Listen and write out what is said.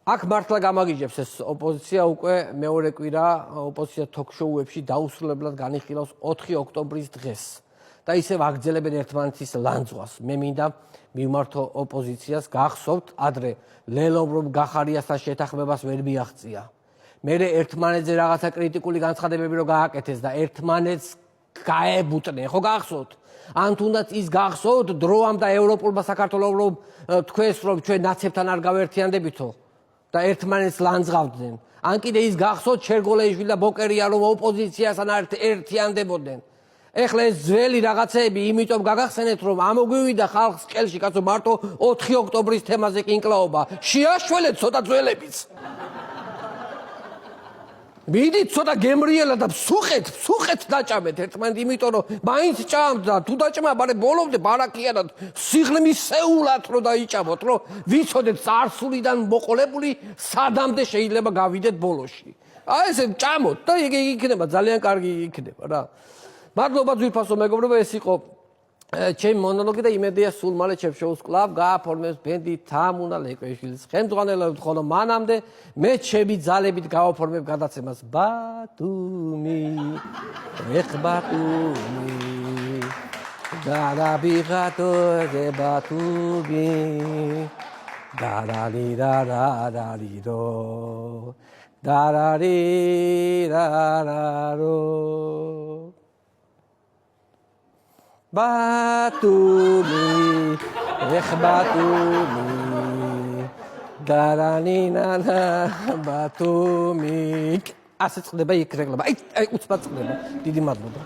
აქ მართლა გამაგიჯებს ეს ოპოზიცია უკვე მეორე კვირა ოპოზიცია თოქ-შოუებში დაუსრულებლად განიხილავს 4 ოქტომბრის დღეს და ისევ აგრძელებენ ერთმანეთის ლანძღვას. მე მინდა მივმართო ოპოზიციას, გახსოვთ, ადრე ლელომ რომ გახარიასთან შეთანხმებას ვერ მიაღწია. მერე ერთმანეთზე რაღაცა კრიტიკული განცხადებები რო გააკეთეს და ერთმანეთს გაებუტნენ, ხო გახსოვთ? ან თუნდაც ის გახსოვთ დროამ და ევროპულმა საქართველომ რომ თქვენს რომ ჩვენ ნაცებთან არ გავერთიანდებითო და ერთმანეთს ლანძღავდნენ. ან კიდე ის გახსოვთ შერგოლეიშვილი და ბოკერია რომ ოპოზიციასთან ერთიანდებოდნენ. ეხლა ეს ძველი რაღაცეები იმიტომ გაგახსენეთ რომ ამოგვივიდა ხალხს ყელში კაცო მარტო 4 ოქტომბრის თემაზე კინკლაობა. შეაშველეთ ცოტა ძველებიც. მიდით ცოტა გემრიელა და ფსუხეთ დაჭამეთ ერთმანეთ იმიტომ რომ მაინც ჭამთ და თუ დაჭმა მაგრამ ბოლომდე ბარაკიანად სიღრმისეულად რომ დაიჭამოთ რომ ვიცოდეთ წარსულიდან მოყოლებული სადამდე შეიძლება გავიდეთ ბოლოში. აი ესე ჭამოთ და იგი იქნება ძალიან კარგი იქნება რა. მადლობა ძვირფასო მეგობრებო, ეს იყო ჩემი მონოლოგი და იმედია სულ მალე ჩემს შოუს კვლავ გააფორმებს ბენდი თამუნა ლეკვეიშვილის ხელმძღვანელობით, ხოლო მანამდე მე ჩემი ძალებით გავაფორმებ გადაცემას ბათუმი დარაბიღატო ბათუმი დარარირარარირო დარარირარარო ბათუმი დარანინანა ბათუმი ასე წყდება იქ რეგლობა. აი უცბად წყდება. დიდი მადლობა.